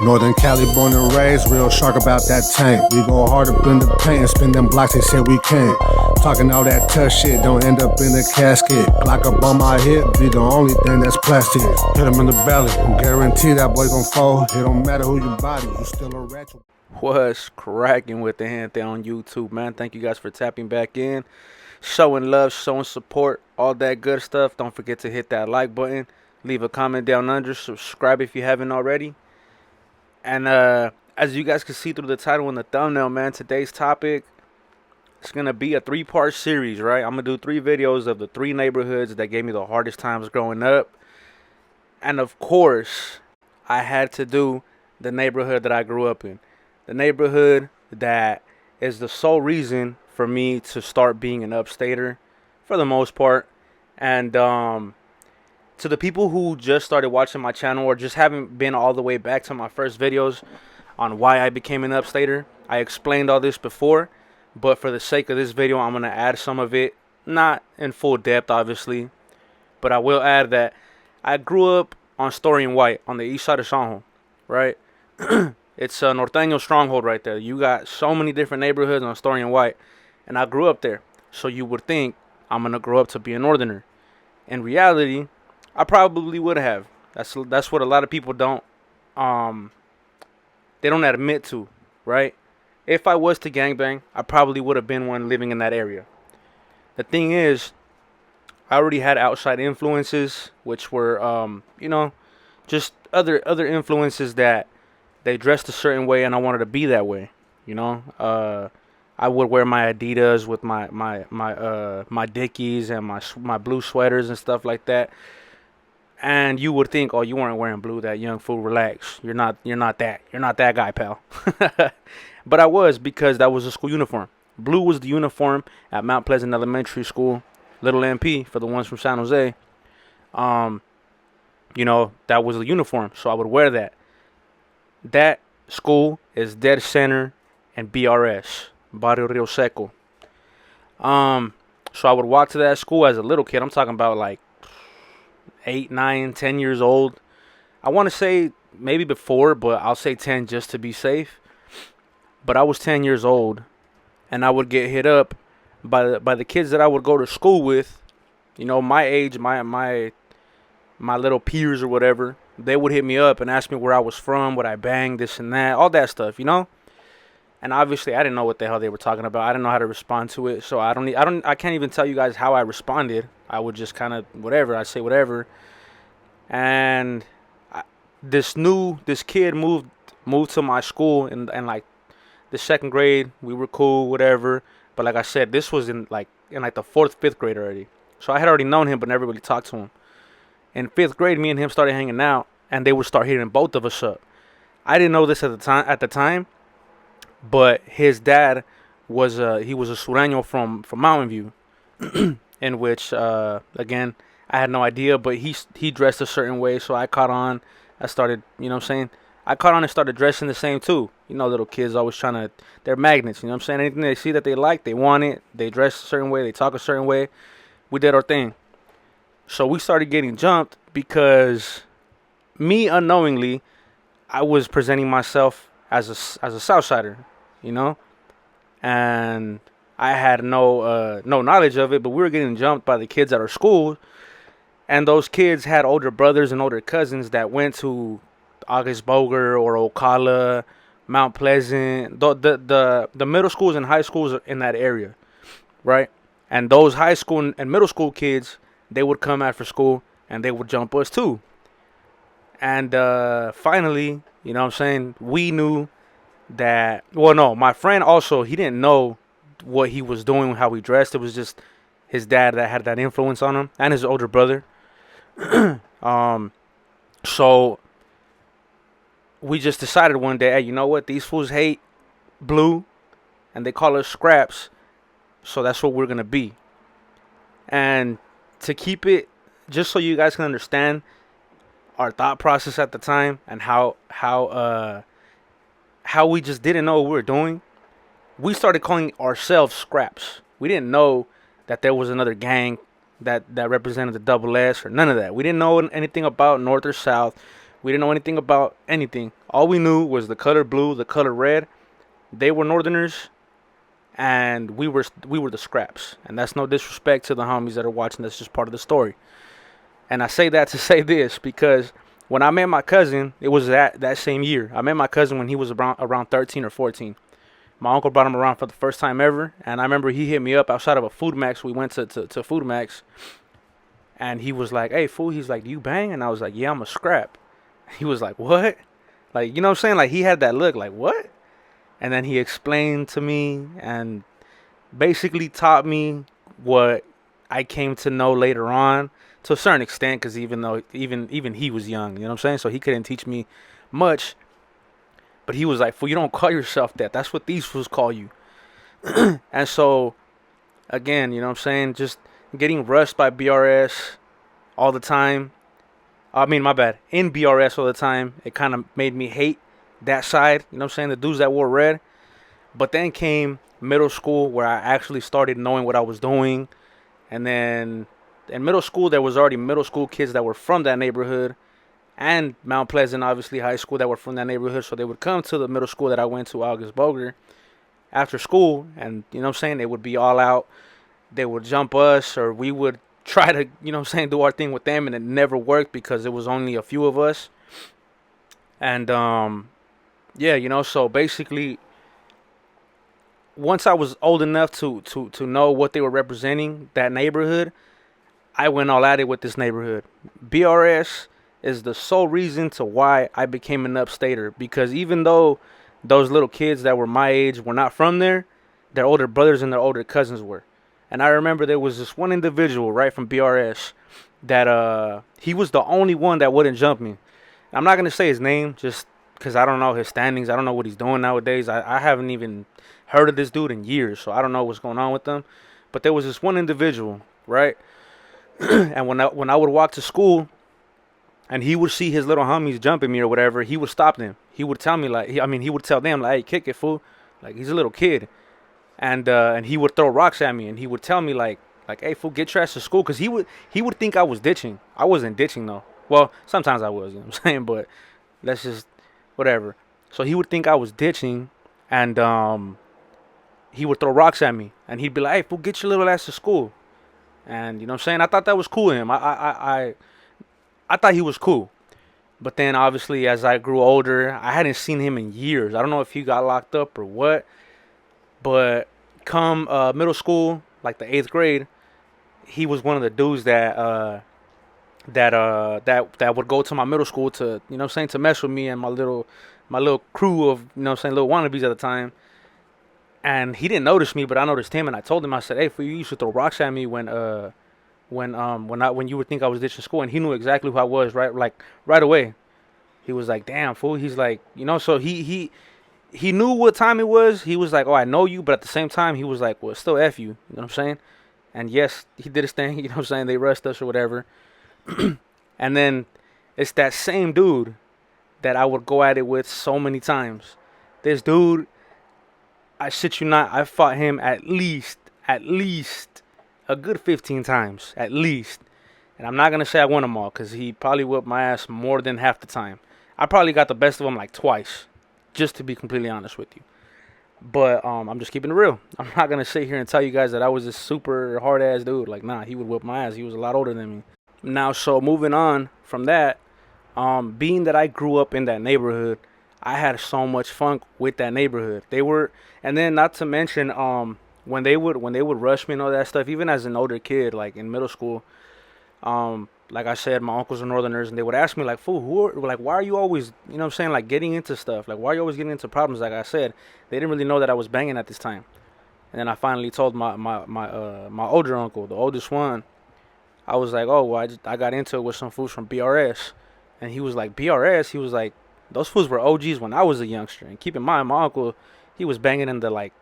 Northern Cali born and raised, real shark about that tank. We go hard up in the paint and spin them blocks, they say we can't. Talking all that tough shit, don't end up in a casket. Glock up on my hip, be the only thing that's plastic. Hit him in the belly, guarantee that boy gon' fall. It don't matter who your body, you still a ratchet. What's cracking with the hand there on YouTube, man? Thank you guys for tapping back in, showing love, showing support, all that good stuff. Don't forget to hit that like button, leave a comment down under, subscribe if you haven't already. And as you guys can see through the title and the thumbnail, man, today's topic is gonna be a 3-part series, right? I'm gonna do 3 videos of the 3 neighborhoods that gave me the hardest times growing up. And of course, I had to do the neighborhood that I grew up in. The neighborhood that is the sole reason for me to start being an Upstater for the most part. And to the people who just started watching my channel or just haven't been all the way back to my first videos on why I became an Upstater, I explained all this before, but for the sake of this video, I'm going to add some of it. Not in full depth, obviously, but I will add that I grew up on Story and White on the east side of San Juan, right? It's a Norteño stronghold right there. You got so many different neighborhoods on Story and White, and I grew up there. So you would think I'm going to grow up to be a Northerner. In reality, I probably would have. That's what a lot of people don't they don't admit to, right? If I was to gangbang, I probably would have been one living in that area. The thing is, I already had outside influences, which were just other influences that they dressed a certain way, and I wanted to be that way. I would wear my Adidas with my Dickies and my blue sweaters and stuff like that. And you would think, oh, you weren't wearing blue, that young fool, relax. You're not that guy, pal. But I was, because that was the school uniform. Blue was the uniform at Mount Pleasant Elementary School, Little MP for the ones from San Jose. That was the uniform, so I would wear that. That school is dead center in BRS, Barrio Rio Seco. So I would walk to that school as a little kid. I'm talking about like 8, 9, 10 years old. I want to say maybe before, but I'll say 10 just to be safe. But I was 10 years old, and I would get hit up by the kids that I would go to school with. My age, my little peers or whatever. They would hit me up and ask me where I was from, what I banged, this and that, all that stuff, And obviously, I didn't know what the hell they were talking about. I didn't know how to respond to it, so I can't even tell you guys how I responded. I would just kind of whatever. I say whatever, and this kid moved to my school and like the 2nd grade. We were cool, whatever. But like I said, this was in the 4th, 5th grade already. So I had already known him, but never really talked to him. In 5th grade, me and him started hanging out, and they would start hitting both of us up. I didn't know this at the time. But his dad was a Sureño from Mountain View, in which again I had no idea, but he dressed a certain way, so I caught on. I started, I caught on and started dressing the same too. Little kids always they're magnets. Anything they see that they like, they want it. They dress a certain way, they talk a certain way. We did our thing. So we started getting jumped because me unknowingly, I was presenting myself as a Southsider. And I had no knowledge of it, but we were getting jumped by the kids at our school, and those kids had older brothers and older cousins that went to August Boger or Ocala, Mount Pleasant, the middle schools and high schools in that area, right? And those high school and middle school kids, they would come after school and they would jump us too. And finally, we knew that, well, no, my friend also, he didn't know what he was doing, how he dressed. It was just his dad that had that influence on him, and his older brother. So we just decided one day, hey, you know what? These fools hate blue, and they call us scraps, so that's what we're going to be. And to keep it, just so you guys can understand our thought process at the time and how we just didn't know what we were doing, we started calling ourselves scraps. We didn't know that there was another gang that represented the double S or none of that. We didn't know anything about North or South. We didn't know anything about anything. All we knew was the color blue, the color red. They were Northerners, and we were the scraps. And that's no disrespect to the homies that are watching. That's just part of the story. And I say that to say this because when I met my cousin, it was that same year. I met my cousin when he was around 13 or 14. My uncle brought him around for the first time ever, and I remember he hit me up outside of a Food Max. We went to Food Max, and he was like, "Hey, fool," he's like, "Do you bang?" And I was like, "Yeah, I'm a scrap." He was like, "What?" Like, you know what I'm saying? Like, he had that look, like, "What?" And then he explained to me and basically taught me what I came to know later on to a certain extent, because even though even he was young, you know what I'm saying? So he couldn't teach me much, but he was like, "Fool, you don't call yourself that. That's what these fools call you." And so, again, you know what I'm saying? Just getting rushed by BRS all the time. I mean, my bad. In BRS all the time, it kind of made me hate that side. You know what I'm saying? The dudes that wore red. But then came middle school where I actually started knowing what I was doing. And then in middle school, there was already middle school kids that were from that neighborhood. And Mount Pleasant, obviously, high school that were from that neighborhood. So they would come to the middle school that I went to, August Boger, after school. And, you know what I'm saying? They would be all out. They would jump us, or we would try to, you know what I'm saying, do our thing with them. And it never worked because it was only a few of us. And, yeah, you know, so basically, once I was old enough to know what they were representing, that neighborhood, I went all at it with this neighborhood. BRS is the sole reason to why I became an Upstater, because even though those little kids that were my age were not from there, their older brothers and their older cousins were. And I remember there was this one individual right from BRS that he was the only one that wouldn't jump me. I'm not gonna say his name just because I don't know his standings. I don't know what he's doing nowadays. I haven't even heard of this dude in years, so I don't know what's going on with them. But there was this one individual, right? And when I would walk to school, and he would see his little homies jumping me or whatever, he would stop them. He would tell me like, he would tell them like, "Hey, kick it, fool!" Like, he's a little kid, and he would throw rocks at me, and he would tell me like, "Hey, fool, get your ass to school," because he would think I was ditching. I wasn't ditching though. Well, sometimes I was, you know what I'm saying, but that's just whatever. So he would think I was ditching, and he would throw rocks at me, and he'd be like, "Hey, fool, get your little ass to school." And you know what I'm saying? I thought that was cool of him. I thought he was cool. But then obviously as I grew older, I hadn't seen him in years. I don't know if he got locked up or what. But come middle school, like the 8th grade, he was one of the dudes that would go to my middle school to, you know what I'm saying, to mess with me and my little crew of, you know what I'm saying, little wannabes at the time. And he didn't notice me, but I noticed him, and I told him, I said, "Hey, for you used to throw rocks at me when you would think I was ditching school." And he knew exactly who I was, right away. He was like, "Damn, fool." He's like, you know, so he knew what time it was. He was like, "Oh, I know you," but at the same time, he was like, "Well, still F you." You know what I'm saying? And yes, he did his thing. You know what I'm saying? They rushed us or whatever. And then it's that same dude that I would go at it with so many times. This dude, I shit you not, I fought him at least a good 15 times, at least. And I'm not going to say I won them all, because he probably whipped my ass more than half the time. I probably got the best of him like twice, just to be completely honest with you. But I'm just keeping it real. I'm not going to sit here and tell you guys that I was this super hard-ass dude. Like, nah, he would whip my ass. He was a lot older than me. Now, so moving on from that, being that I grew up in that neighborhood, I had so much fun with that neighborhood. And then not to mention, when they would rush me and all that stuff, even as an older kid, like in middle school, like I said, my uncles are Northerners, and they would ask me like, "Fool, why are you always, you know what I'm saying, like getting into stuff? Like, why are you always getting into problems?" Like I said, they didn't really know that I was banging at this time. And then I finally told my older uncle, the oldest one. I was like, "Oh, well, I got into it with some fools from BRS," and he was like, "BRS?" He was like, "Those fools were OGs when I was a youngster." And keep in mind, my uncle, he was banging in the like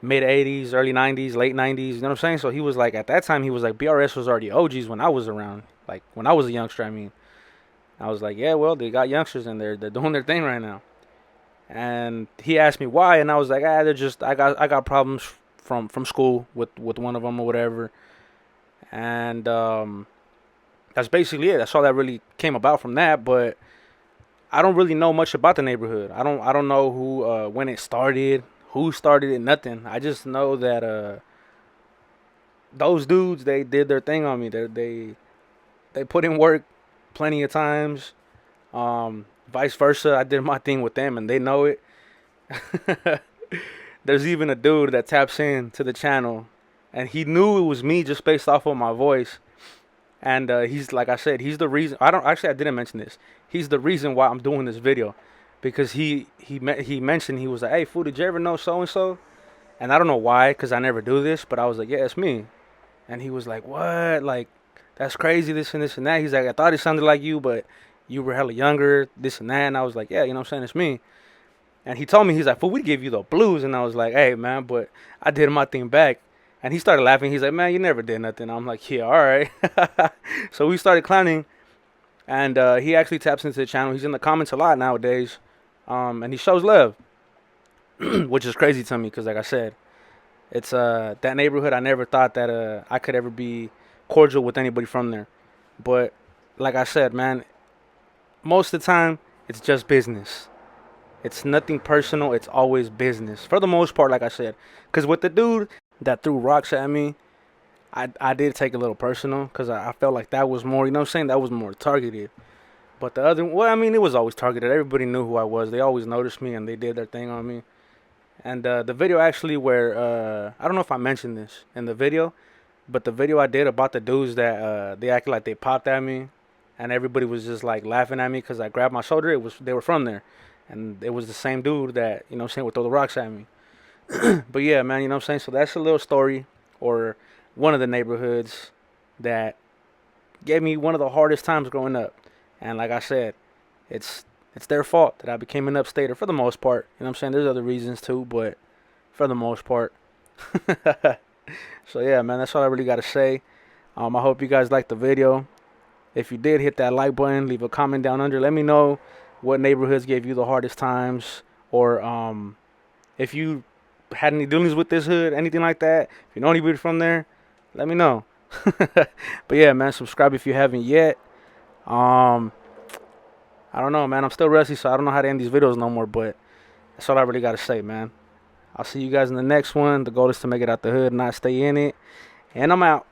mid 80s, early 90s, late 90s. You know what I'm saying? So he was like, at that time, he was like, BRS was already OGs when I was around, like when I was a youngster. I mean, I was like, yeah, well, they got youngsters in there. They're doing their thing right now. And he asked me why, and I was like, they're just I got problems from school with one of them or whatever. And that's basically it. That's all that really came about from that. But I don't really know much about the neighborhood. I don't know who when it started, who started it, nothing. I just know that those dudes, they did their thing on me. They put in work plenty of times. Vice versa, I did my thing with them, and they know it. There's even a dude that taps in to the channel, and he knew it was me just based off of my voice. And he's, like I said, he's the reason. I didn't mention this. He's the reason why I'm doing this video, because he mentioned, he was like, "Hey, fool, did you ever know so and so?" And I don't know why, cause I never do this, but I was like, "Yeah, it's me." And he was like, "What? Like, that's crazy, this and this and that." He's like, "I thought it sounded like you, but you were hella younger, this and that." And I was like, "Yeah, you know what I'm saying, it's me." And he told me, he's like, "Fool, we give you the blues." And I was like, "Hey, man, but I did my thing back." And he started laughing. He's like, "Man, you never did nothing." I'm like, "Yeah, all right." So we started clowning, and he actually taps into the channel. He's in the comments a lot nowadays, and he shows love, which is crazy to me, because, like I said, it's that neighborhood. I never thought that I could ever be cordial with anybody from there. But like I said, man, most of the time it's just business. It's nothing personal. It's always business for the most part, like I said. Because with the dude that threw rocks at me, I did take a little personal, because I felt like that was more, you know what I'm saying, that was more targeted. But the other, well, I mean, it was always targeted. Everybody knew who I was. They always noticed me, and they did their thing on me. And the video actually where, I don't know if I mentioned this in the video, but the video I did about the dudes that they acted like they popped at me, and everybody was just like laughing at me because I grabbed my shoulder. They were from there, and it was the same dude that, you know what I'm saying, would throw the rocks at me. But yeah, man, you know what I'm saying. So that's a little story, or one of the neighborhoods that gave me one of the hardest times growing up. And like I said, it's their fault that I became an upstater for the most part. You know what I'm saying? There's other reasons too, but for the most part. So yeah, man, that's all I really got to say. I hope you guys liked the video. If you did, hit that like button, leave a comment down under. Let me know what neighborhoods gave you the hardest times, or if you had any dealings with this hood, anything like that. If you know anybody from there, let me know. But yeah, man, subscribe if you haven't yet. I don't know, man. I'm still rusty, so I don't know how to end these videos no more, but that's all I really got to say, man. I'll see you guys in the next one. The goal is to make it out the hood, not stay in it. And I'm out.